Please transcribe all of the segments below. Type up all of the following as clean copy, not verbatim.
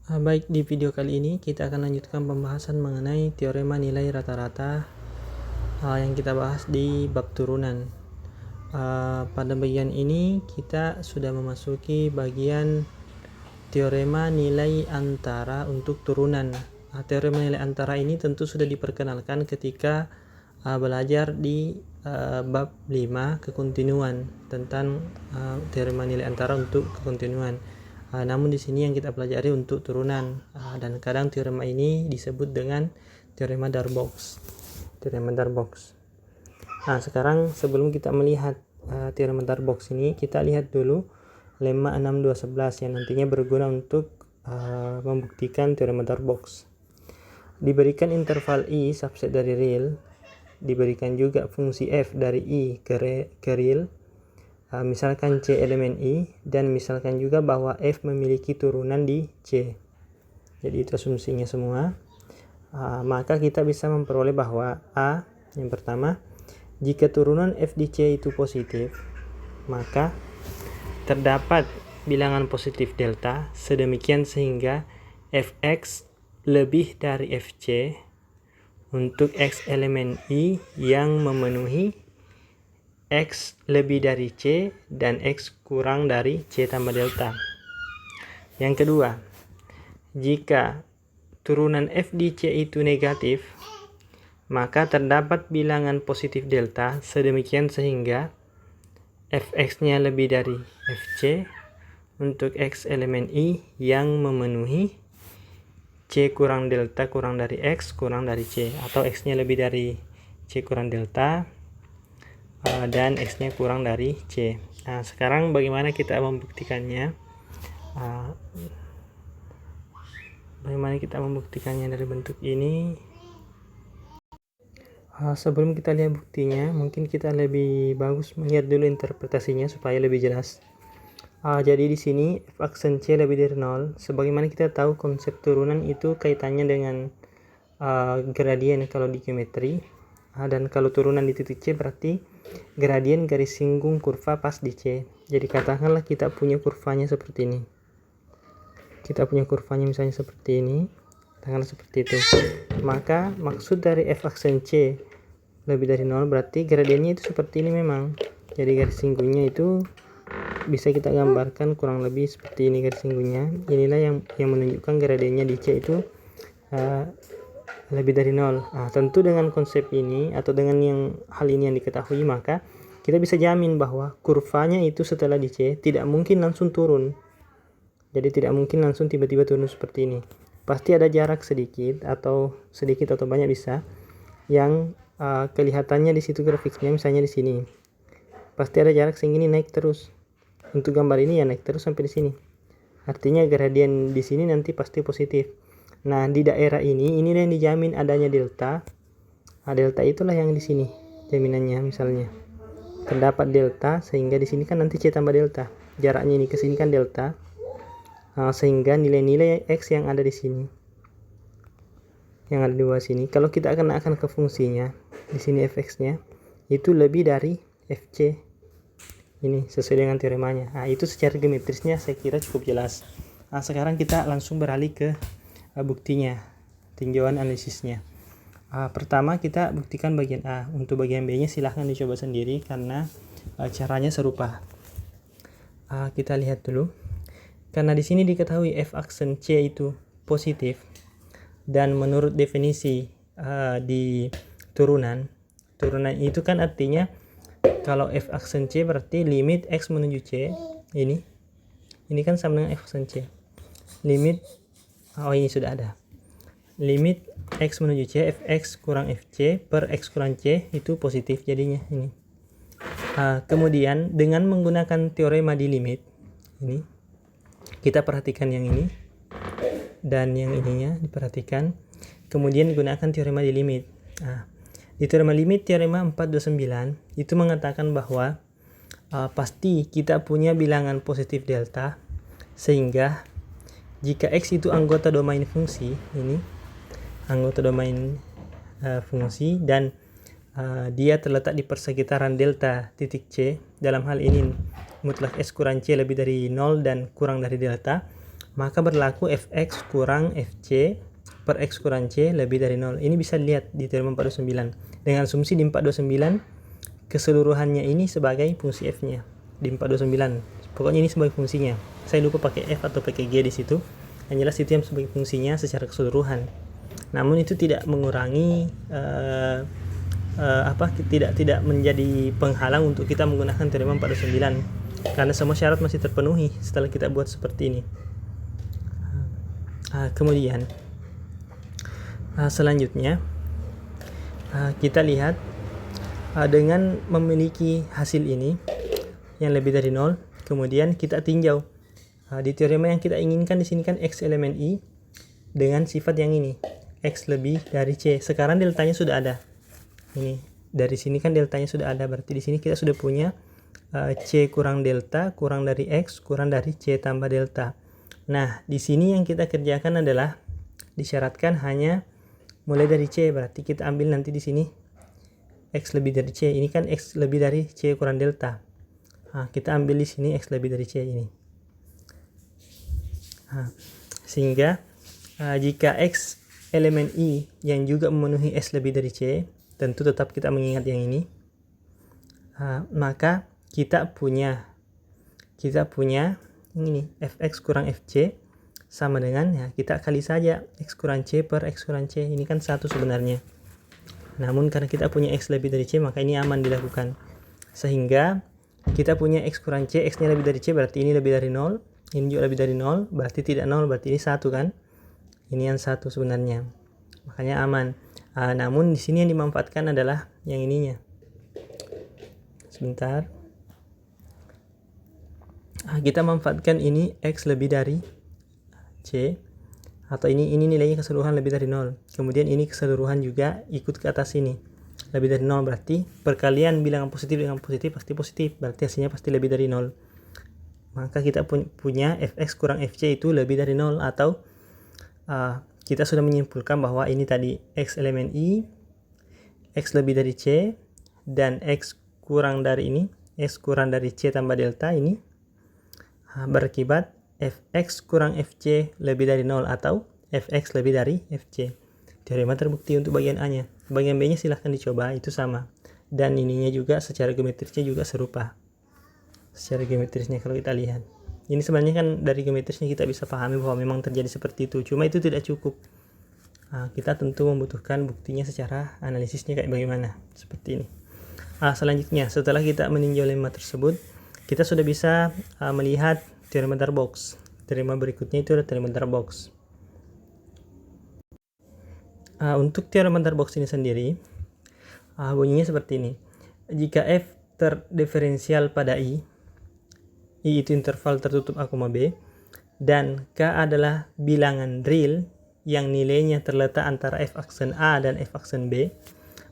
Baik, di video kali ini kita akan lanjutkan pembahasan mengenai teorema nilai rata-rata yang kita bahas di bab turunan. Pada bagian ini kita sudah memasuki bagian teorema nilai antara untuk turunan. Teorema nilai antara ini tentu sudah diperkenalkan ketika belajar di bab 5 kekontinuan tentang teorema nilai antara untuk kekontinuan. Namun di sini yang kita pelajari untuk turunan, dan kadang teorema ini disebut dengan teorema Darboux. Nah, sekarang sebelum kita melihat teorema Darboux ini, kita lihat dulu lemma 6, 2, 11 yang nantinya berguna untuk membuktikan teorema Darboux. Diberikan interval I subset dari real, diberikan juga fungsi f dari I ke real, misalkan C elemen I, dan misalkan juga bahwa F memiliki turunan di C. Jadi itu asumsinya semua. Maka kita bisa memperoleh bahwa A, yang pertama, jika turunan F di C itu positif, maka terdapat bilangan positif delta sedemikian sehingga Fx lebih dari Fc untuk X elemen I yang memenuhi X lebih dari C dan X kurang dari C tambah delta. Yang kedua, jika turunan F di C itu negatif, maka terdapat bilangan positif delta sedemikian sehingga Fx-nya lebih dari Fc untuk X elemen I yang memenuhi C kurang delta kurang dari X kurang dari C, atau X-nya lebih dari C kurang delta dan X-nya kurang dari C. Nah, sekarang bagaimana kita membuktikannya? Dari bentuk ini? Sebelum kita lihat buktinya, mungkin kita lebih bagus melihat dulu interpretasinya supaya lebih jelas. Jadi di sini f aksen C lebih dari 0. Sebagaimana kita tahu konsep turunan itu kaitannya dengan gradien kalau di geometri. Dan kalau turunan di titik C berarti gradien garis singgung kurva pas di C. Jadi katakanlah kita punya kurvanya seperti ini. Kita punya kurvanya misalnya seperti ini. Katakanlah seperti itu. Maka maksud dari f aksen C lebih dari 0 berarti gradiennya itu seperti ini memang. Jadi garis singgungnya itu bisa kita gambarkan kurang lebih seperti ini garis singgungnya. Inilah yang menunjukkan gradiennya di C itu lebih dari 0. Tentu dengan konsep ini atau dengan hal ini yang diketahui, maka kita bisa jamin bahwa kurvanya itu setelah di C tidak mungkin langsung turun. Jadi tidak mungkin langsung tiba-tiba turun seperti ini. Pasti ada jarak sedikit atau banyak bisa yang kelihatannya di situ grafiknya, misalnya di sini. Pasti ada jarak sehingga ini naik terus. Untuk gambar ini ya naik terus sampai di sini. Artinya gradien di sini nanti pasti positif. Nah, di daerah ini yang dijamin adanya delta. Delta itulah yang di sini jaminannya, misalnya terdapat delta sehingga di sini kan nanti C tambah delta. Jaraknya ini ke sini kan delta. Sehingga nilai-nilai X yang ada di sini, yang ada di bawah sini, kalau kita akan ke fungsinya, di sini Fx-nya itu lebih dari Fc. Ini sesuai dengan teoremanya. Itu secara geometrisnya saya kira cukup jelas. Sekarang kita langsung beralih ke buktinya, tinjauan analisisnya. Pertama kita buktikan bagian A. Untuk bagian B nya silahkan dicoba sendiri karena caranya serupa. Kita lihat dulu. Karena di sini diketahui f aksen C itu positif, dan menurut definisi di turunan itu kan artinya kalau f aksen C berarti limit X menuju C, ini kan sama dengan f aksen C. Limit ini sudah ada. Limit X menuju C, Fx kurang Fc per X kurang C itu positif jadinya ini. Kemudian dengan menggunakan teorema di limit ini, kita perhatikan yang ini dan yang ininya diperhatikan. Kemudian gunakan teorema di limit. Di teorema limit, teorema 429 itu mengatakan bahwa pasti kita punya bilangan positif delta, sehingga jika X itu anggota domain fungsi, ini anggota domain fungsi, dan dia terletak di persekitaran delta titik C, dalam hal ini mutlak S kurang C lebih dari 0 dan kurang dari delta, maka berlaku fx kurang fc per x kurang c lebih dari 0. Ini bisa dilihat di teorema 429. Dengan asumsi di 429 keseluruhannya ini sebagai fungsi f-nya. Di 429. Pokoknya ini sebagai fungsinya. Saya lupa pakai f atau pakai g di situ. Yang jelas itu yang sebagai fungsinya secara keseluruhan. Namun itu tidak mengurangi tidak menjadi penghalang untuk kita menggunakan teorema 429 karena semua syarat masih terpenuhi setelah kita buat seperti ini. Kemudian selanjutnya kita lihat dengan memiliki hasil ini yang lebih dari 0, kemudian kita tinjau di teorema yang kita inginkan di sini kan x elemen i dengan sifat yang ini, x lebih dari c. Sekarang deltanya sudah ada. Ini dari sini kan deltanya sudah ada, berarti di sini kita sudah punya c kurang delta kurang dari x kurang dari c tambah delta. Nah, di sini yang kita kerjakan adalah disyaratkan hanya mulai dari c, berarti kita ambil nanti di sini x lebih dari c. Ini kan x lebih dari c kurang delta. Kita ambil di sini x lebih dari c ini. Sehingga jika x elemen i yang juga memenuhi s lebih dari c, tentu tetap kita mengingat yang ini. Maka kita punya ini fx kurang fc sama dengan kita kali saja x kurang c per x kurang c. Ini kan 1 sebenarnya. Namun karena kita punya x lebih dari c, maka ini aman dilakukan. Sehingga kita punya x kurang c, x-nya lebih dari c, berarti ini lebih dari 0. Ini juga lebih dari 0, berarti tidak 0, berarti ini 1 kan. Ini yang 1 sebenarnya. Makanya aman. Namun di sini yang dimanfaatkan adalah yang ininya. Sebentar. Kita manfaatkan ini x lebih dari c, atau ini nilainya keseluruhan lebih dari 0. Kemudian ini keseluruhan juga ikut ke atas ini lebih dari 0, berarti perkalian bilangan positif dengan positif pasti positif, berarti hasilnya pasti lebih dari 0. Maka kita punya fx kurang fc itu lebih dari 0, atau kita sudah menyimpulkan bahwa ini tadi x elemen i, x lebih dari c, dan x kurang dari ini, x kurang dari c tambah delta ini berakibat fx kurang fc lebih dari 0 atau fx lebih dari fc. Teorema terbukti untuk bagian A-nya. Bagian B-nya silahkan dicoba, itu sama. Dan ininya juga secara geometrisnya juga serupa. Secara geometrisnya kalau kita lihat. Ini sebenarnya kan dari geometrisnya kita bisa pahami bahwa memang terjadi seperti itu. Cuma itu tidak cukup. Kita tentu membutuhkan buktinya secara analisisnya kayak bagaimana. Seperti ini. Selanjutnya, setelah kita meninjau lemma tersebut, kita sudah bisa melihat teorema Darboux. Teorema berikutnya itu adalah teorema Darboux. Untuk teorema Darboux ini sendiri, bunyinya seperti ini. Jika f terdiferensial pada i itu interval tertutup A, B, dan k adalah bilangan real yang nilainya terletak antara f aksen A dan f aksen B,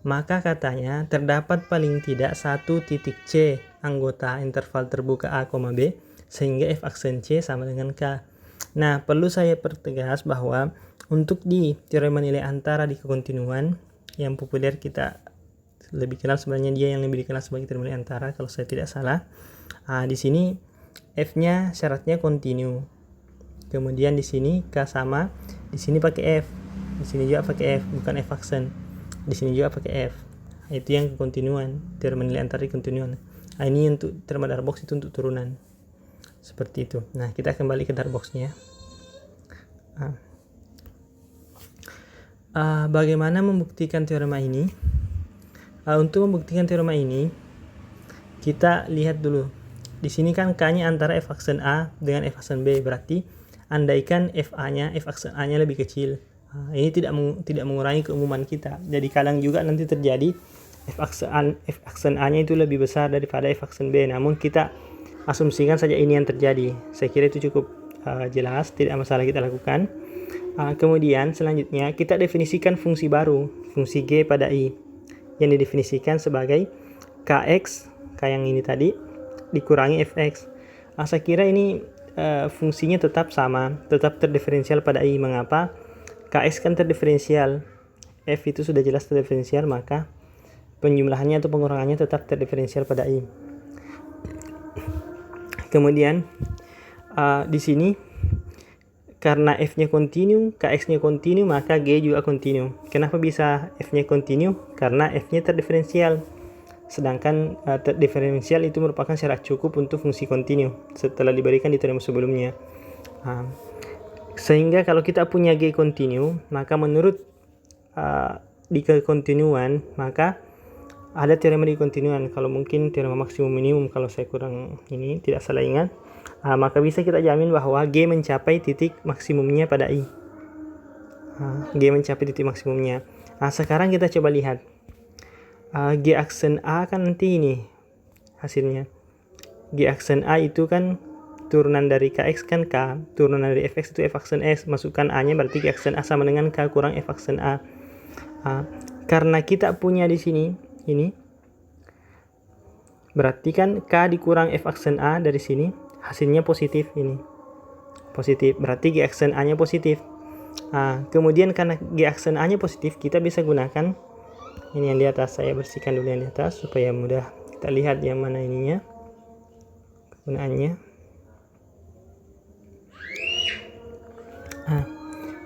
maka katanya terdapat paling tidak satu titik C anggota interval terbuka A, B, sehingga f aksen C sama dengan k. Nah, perlu saya pertegas bahwa untuk di teorema nilai antara di kekontinuan yang populer kita lebih kenal, sebenarnya dia yang lebih dikenal sebagai teorema nilai antara kalau saya tidak salah. Di sini f-nya syaratnya kontinu. Kemudian di sini k sama, di sini pakai f, di sini juga pakai f, bukan f aksen. Di sini juga pakai f. Itu yang kekontinuan, teorema nilai antara di kontinuan. Ini untuk teorema Darboux, itu untuk turunan. Seperti itu. Nah, kita kembali ke Darboux-nya. Bagaimana membuktikan teorema ini? Untuk membuktikan teorema ini, kita lihat dulu. Di sini kan k-nya antara f aksen A dengan f aksen B, berarti andaikan f aksen A-nya lebih kecil. Ini tidak mengurangi keumuman kita. Jadi kadang juga nanti terjadi f aksen A-nya itu lebih besar daripada f aksen B. Namun kita asumsikan saja ini yang terjadi. Saya kira itu cukup jelas, tidak masalah kita lakukan. Kemudian selanjutnya kita definisikan fungsi baru, fungsi G pada I, yang didefinisikan sebagai Kx, K yang ini tadi, dikurangi Fx. Saya kira ini fungsinya tetap sama, tetap terdiferensial pada I. Mengapa? Kx kan terdiferensial, F itu sudah jelas terdiferensial, maka penjumlahannya atau pengurangannya tetap terdiferensial pada I. Kemudian di sini karena F-nya kontinu, KX-nya kontinu, maka G juga kontinu. Kenapa bisa F-nya kontinu? Karena F-nya terdiferensial. Sedangkan terdiferensial itu merupakan syarat cukup untuk fungsi kontinu setelah diberikan di teorema sebelumnya. Sehingga kalau kita punya G kontinu, maka menurut di kekontinuan, maka ada teorema di kontinuan. Kalau mungkin teorema maksimum minimum, kalau saya kurang ini tidak salah ingat, maka bisa kita jamin bahwa G mencapai titik maksimumnya pada I. G mencapai titik maksimumnya. Sekarang kita coba lihat. G aksen A kan nanti ini hasilnya. G aksen A itu kan turunan dari KX kan K, turunan dari Fx itu F aksen S, masukkan A-nya berarti G aksen A sama dengan K kurang F aksen A. Karena kita punya di sini ini, berarti kan K dikurang F aksen A dari sini, hasilnya positif ini. Positif, berarti G aksen A-nya positif. Kemudian karena G aksen A-nya positif, kita bisa gunakan ini yang di atas. Saya bersihkan dulu yang di atas supaya mudah kita lihat yang mana ininya kegunaannya.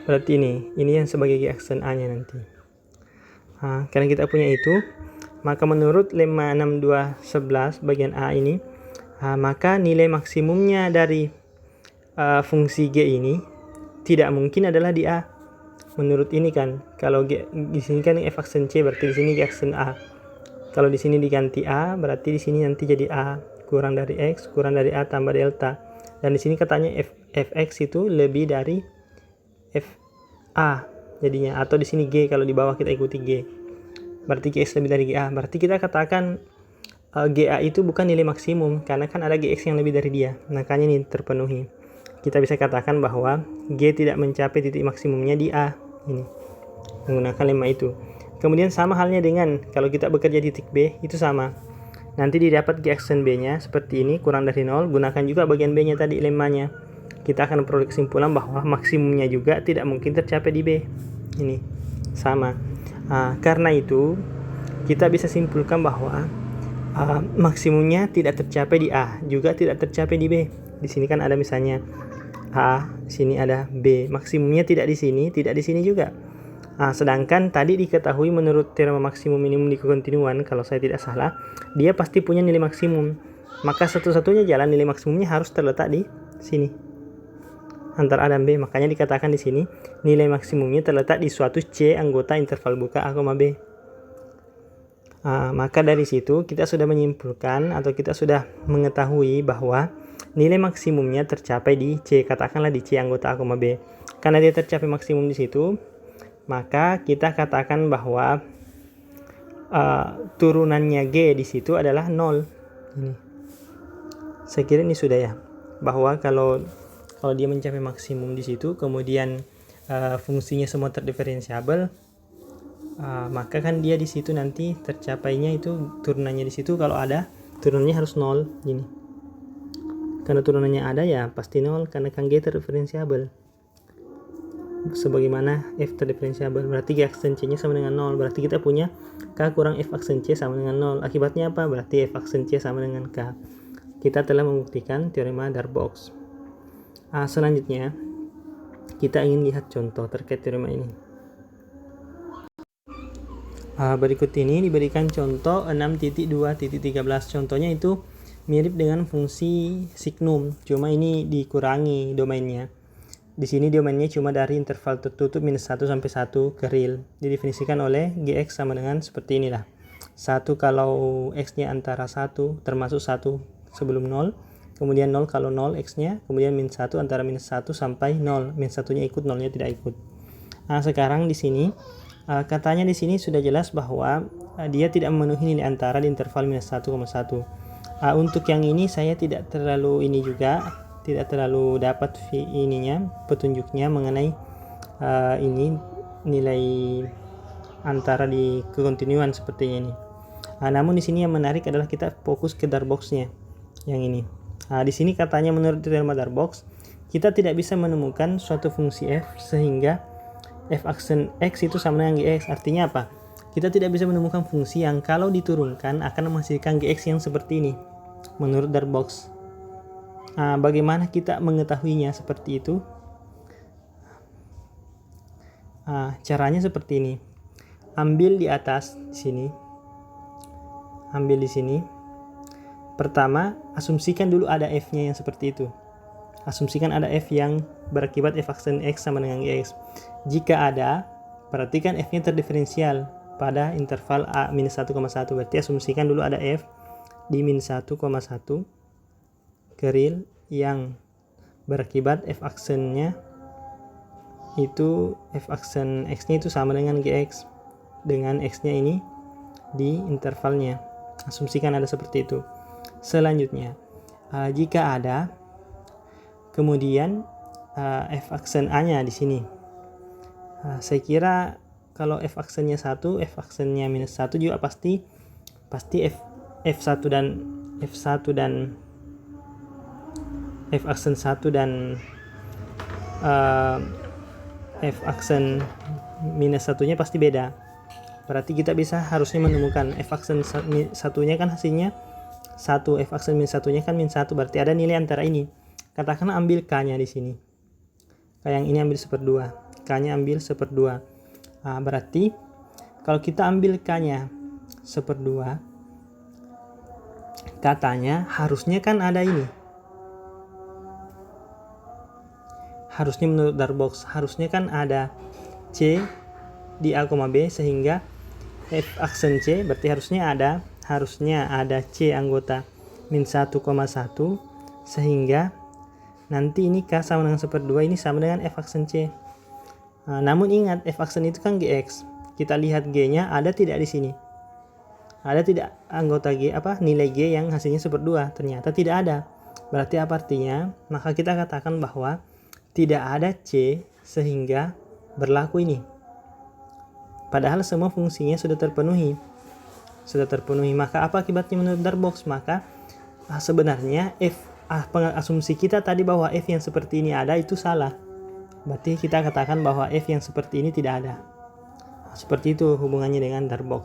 Berarti ini yang sebagai G aksen A nya nanti. Karena kita punya itu, maka menurut lemma 6211 bagian A ini, maka nilai maksimumnya dari fungsi G ini tidak mungkin adalah di A. Menurut ini kan, kalau G di sini kan F aksen C, berarti di sini G aksen A. Kalau di sini diganti A, berarti di sini nanti jadi A kurang dari X kurang dari A tambah delta. Dan di sini katanya Fx itu lebih dari Fa jadinya, atau di sini G, kalau di bawah kita ikuti G. Berarti Gx lebih dari Ga. Berarti kita katakan Ga itu bukan nilai maksimum karena kan ada Gx yang lebih dari dia. Makanya ini terpenuhi. Kita bisa katakan bahwa G tidak mencapai titik maksimumnya di A ini menggunakan lemma itu. Kemudian sama halnya dengan kalau kita bekerja di titik B, itu sama. Nanti didapat G aksen B-nya seperti ini, kurang dari 0, gunakan juga bagian B-nya tadi lemmanya. Kita akan peroleh kesimpulan bahwa maksimumnya juga tidak mungkin tercapai di B. Ini sama. Karena itu kita bisa simpulkan bahwa maksimumnya tidak tercapai di A, juga tidak tercapai di B. Di sini kan ada misalnya A, sini ada B. Maksimumnya tidak di sini, tidak di sini juga. Sedangkan tadi diketahui menurut teorema maksimum minimum di kekontinuan, kalau saya tidak salah, dia pasti punya nilai maksimum. Maka satu-satunya jalan nilai maksimumnya harus terletak di sini, antara A dan B. Makanya dikatakan di sini nilai maksimumnya terletak di suatu C anggota interval buka A, B. Maka dari situ kita sudah menyimpulkan atau kita sudah mengetahui bahwa nilai maksimumnya tercapai di C, katakanlah di C anggota A, B. Karena dia tercapai maksimum di situ, maka kita katakan bahwa turunannya G di situ adalah 0. Ini. Saya kira ini sudah ya, bahwa kalau dia mencapai maksimum di situ, kemudian fungsinya semua terdiferensiabel, maka kan dia di situ nanti tercapainya itu turunannya di situ, kalau ada turunannya harus 0 gini. Karena turunannya ada ya pasti 0, karena kan G terdiferensiabel. Sebagaimana F terdiferensiabel, berarti G aksen C nya sama dengan 0. Berarti kita punya K kurang F aksen C sama dengan 0. Akibatnya apa? Berarti F aksen C sama dengan K. Kita telah membuktikan teorema Darboux. Selanjutnya kita ingin lihat contoh terkait teorema ini. Berikut ini diberikan contoh 6.2.13. Contohnya itu mirip dengan fungsi signum, cuma ini dikurangi domainnya. Di sini domainnya cuma dari interval tertutup minus 1 sampai 1 ke real. Didefinisikan oleh Gx sama dengan seperti inilah. 1 kalau x-nya antara 1 termasuk 1 sebelum 0, kemudian 0 kalau 0 x-nya, kemudian minus 1 antara minus 1 sampai 0. Minus 1-nya ikut, 0-nya tidak ikut. Sekarang di sini katanya di sini sudah jelas bahwa dia tidak memenuhi nilai antara di interval minus 1,1. Untuk yang ini saya tidak terlalu tidak terlalu dapat petunjuknya mengenai ini nilai antara di kekontinuan seperti ini. Namun di sini yang menarik adalah kita fokus ke Darboux-nya yang ini. Di sini katanya menurut teorema Darboux, kita tidak bisa menemukan suatu fungsi f sehingga f aksen x itu sama dengan gx. Artinya apa? Kita tidak bisa menemukan fungsi yang kalau diturunkan akan menghasilkan gx yang seperti ini menurut Darboux. Bagaimana kita mengetahuinya seperti itu? Caranya seperti ini. Ambil di atas di sini. Ambil di sini. Pertama, asumsikan dulu ada f-nya yang seperti itu. Asumsikan ada f yang berakibat f aksen x sama dengan gx. Jika ada, perhatikan f-nya terdiferensial pada interval a minus 1,1. Berarti asumsikan dulu ada f di minus 1,1 keril yang berakibat f aksennya itu f aksen x-nya itu sama dengan gx dengan x-nya ini di intervalnya. Asumsikan ada seperti itu. Selanjutnya, jika ada, kemudian f aksen a-nya di sini. Saya kira kalau f aksennya 1, f aksennya minus 1 juga pasti f1 dan f aksen 1 dan f aksen minus 1-nya pasti beda. Berarti kita harusnya menemukan f aksen 1-nya kan hasilnya 1, f aksen minus 1-nya kan minus 1, berarti ada nilai antara ini. Katakanlah ambil k-nya di sini. K yang ini ambil 1/2, k-nya ambil 1/2. Berarti kalau kita ambil k-nya 1/2, katanya harusnya kan ada ini. Harusnya menurut Darboux, harusnya kan ada C di A, B sehingga f aksen C berarti harusnya ada C anggota min 1,1 sehingga nanti ini K sama dengan 1/2, ini sama dengan f aksen C. Namun ingat f aksen itu kan gx. Kita lihat g-nya ada tidak di sini. Ada tidak anggota g nilai g yang hasilnya 1/2? Ternyata tidak ada. Berarti apa artinya? Maka kita katakan bahwa tidak ada C sehingga berlaku ini. Padahal semua fungsinya sudah terpenuhi. Maka apa akibatnya menurut Darboux? Maka sebenarnya asumsi kita tadi bahwa f yang seperti ini ada itu salah. Berarti kita katakan bahwa f yang seperti ini tidak ada. Seperti itu hubungannya dengan Darboux.